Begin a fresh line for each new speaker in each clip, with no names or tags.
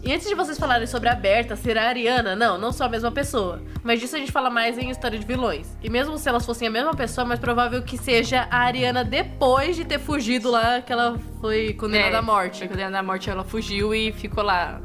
E antes de vocês falarem sobre a Berta ser a Ariana, não são a mesma pessoa. Mas disso a gente fala mais em História de Vilões. E mesmo se elas fossem a mesma pessoa, é mais provável que seja a Ariana depois de ter fugido lá, que ela foi condenada à morte.
Foi condenada à morte, ela fugiu e ficou lá.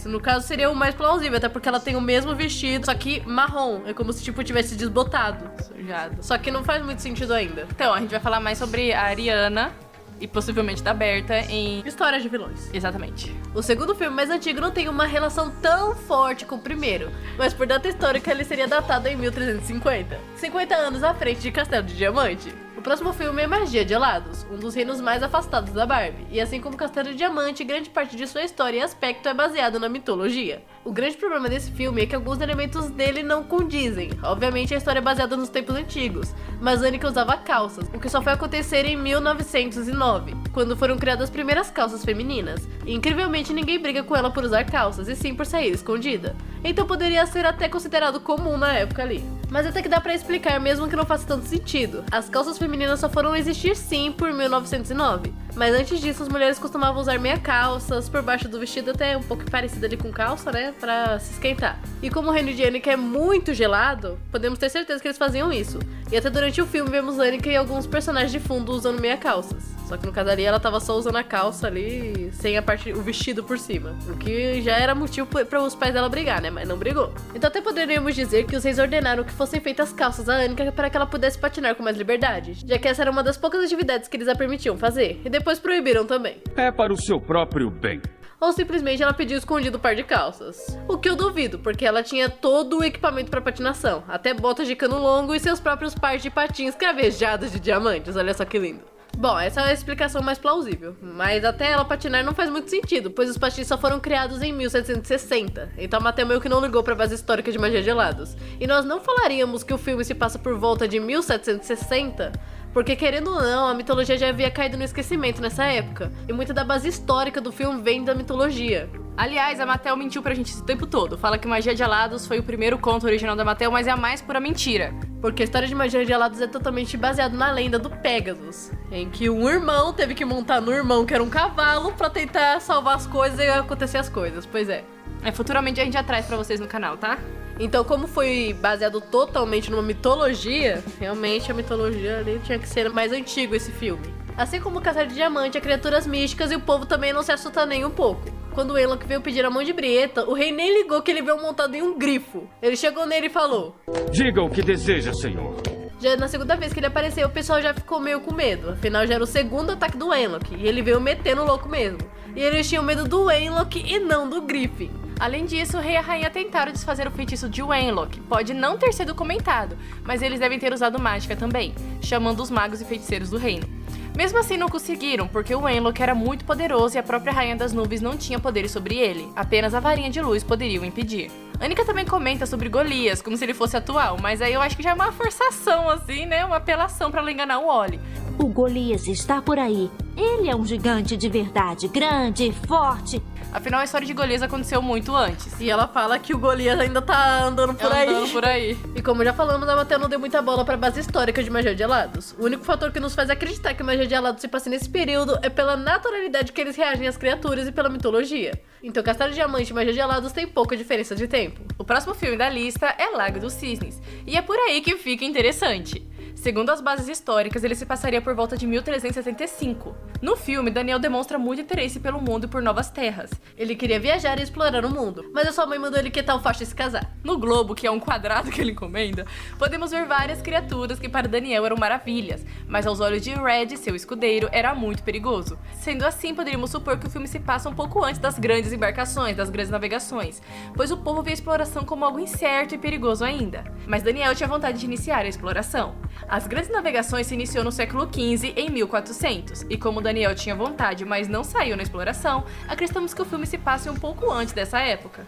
No caso seria o mais plausível, até porque ela tem o mesmo vestido, só que marrom. É como se, tipo, tivesse desbotado.
Sujado.
Só que não faz muito sentido ainda.
Então, a gente vai falar mais sobre a Ariana e possivelmente da Berta em
História de Vilões.
Exatamente.
O segundo filme mais antigo não tem uma relação tão forte com o primeiro, mas por data histórica ele seria datado em 1350, 50 anos à frente de Castelo de Diamante. O próximo filme é Magia de Helados, um dos reinos mais afastados da Barbie, e assim como Castelo de Diamante, grande parte de sua história e aspecto é baseado na mitologia. O grande problema desse filme é que alguns elementos dele não condizem. Obviamente a história é baseada nos tempos antigos, mas Annika usava calças, o que só foi acontecer em 1909, quando foram criadas as primeiras calças femininas. E incrivelmente ninguém briga com ela por usar calças, e sim por sair escondida. Então poderia ser até considerado comum na época ali. Mas até que dá pra explicar mesmo que não faça tanto sentido. As calças femininas só foram existir sim por 1909. Mas antes disso as mulheres costumavam usar meia calças, por baixo do vestido até um pouco parecido ali com calça, né? Pra se esquentar. E como o reino de Annika é muito gelado, podemos ter certeza que eles faziam isso. E até durante o filme vemos Annika e alguns personagens de fundo usando meia calças. Só que no caso ali ela tava só usando a calça ali, sem o vestido por cima. O que já era motivo para os pais dela brigar, né? Mas não brigou. Então até poderíamos dizer que os reis ordenaram que fossem feitas calças à Annika para que ela pudesse patinar com mais liberdade, já que essa era uma das poucas atividades que eles a permitiam fazer, e depois proibiram também.
É para o seu próprio bem.
Ou simplesmente ela pediu escondido o par de calças. O que eu duvido, porque ela tinha todo o equipamento para patinação, até botas de cano longo e seus próprios pares de patins cravejados de diamantes, olha só que lindo. Bom, essa é a explicação mais plausível, mas até ela patinar não faz muito sentido, pois os patins só foram criados em 1760, então a Mattel meio que não ligou pra base histórica de Magia de Helados. E nós não falaríamos que o filme se passa por volta de 1760, porque querendo ou não, a mitologia já havia caído no esquecimento nessa época, e muita da base histórica do filme vem da mitologia.
Aliás, a Mattel mentiu pra gente esse tempo todo. Fala que Magia de Helados foi o primeiro conto original da Mattel, mas é a mais pura mentira.
Porque a história de Magia de Helados é totalmente baseada na lenda do Pégasus, em que um irmão teve que montar no irmão, que era um cavalo, pra tentar salvar as coisas e acontecer as coisas. Pois é.
Futuramente a gente já traz pra vocês no canal, tá?
Então, como foi baseado totalmente numa mitologia, realmente a mitologia ali tinha que ser mais antigo esse filme. Assim como o Castelo de Diamante, há criaturas místicas e o povo também não se assusta nem um pouco. Quando o Enloque veio pedir a mão de Brieta, o rei nem ligou que ele veio montado em um grifo. Ele chegou nele e falou:
diga o que deseja, senhor.
Já na segunda vez que ele apareceu, o pessoal já ficou meio com medo. Afinal, já era o segundo ataque do Enloque, e ele veio metendo louco mesmo. E eles tinham medo do Enloque e não do Griffin.
Além disso, o rei e a rainha tentaram desfazer o feitiço de Wenlock. Pode não ter sido comentado, mas eles devem ter usado mágica também, chamando os magos e feiticeiros do reino. Mesmo assim não conseguiram, porque o Wenlock era muito poderoso e a própria Rainha das Nuvens não tinha poderes sobre ele, apenas a varinha de luz poderia o impedir. Annika também comenta sobre Golias, como se ele fosse atual, mas aí eu acho que já é uma forçação assim, né, uma apelação pra ela enganar o Ollie.
O Golias está por aí. Ele é um gigante de verdade, grande, forte.
Afinal, a história de Golias aconteceu muito antes.
E ela fala que o Golias ainda tá andando por aí. E como já falamos, a Mattel não deu muita bola pra base histórica de Magia de Helados. O único fator que nos faz acreditar que Magia de Helados se passa nesse período é pela naturalidade que eles reagem às criaturas e pela mitologia. Então Castelo de Diamante e Magia de Helados tem pouca diferença de tempo.
O próximo filme da lista é Lago dos Cisnes. E é por aí que fica interessante. Segundo as bases históricas, ele se passaria por volta de 1375. No filme, Daniel demonstra muito interesse pelo mundo e por novas terras.
Ele queria viajar e explorar o mundo, mas a sua mãe mandou ele quitar o facho e se casar.
No globo, que é um quadrado que ele encomenda, podemos ver várias criaturas que para Daniel eram maravilhas, mas aos olhos de Red, seu escudeiro, era muito perigoso. Sendo assim, poderíamos supor que o filme se passa um pouco antes das grandes embarcações, das grandes navegações, pois o povo vê a exploração como algo incerto e perigoso ainda. Mas Daniel tinha vontade de iniciar a exploração. As grandes navegações se iniciou no século XV, em 1400, e como Daniel tinha vontade, mas não saiu na exploração, acreditamos que o filme se passe um pouco antes dessa época.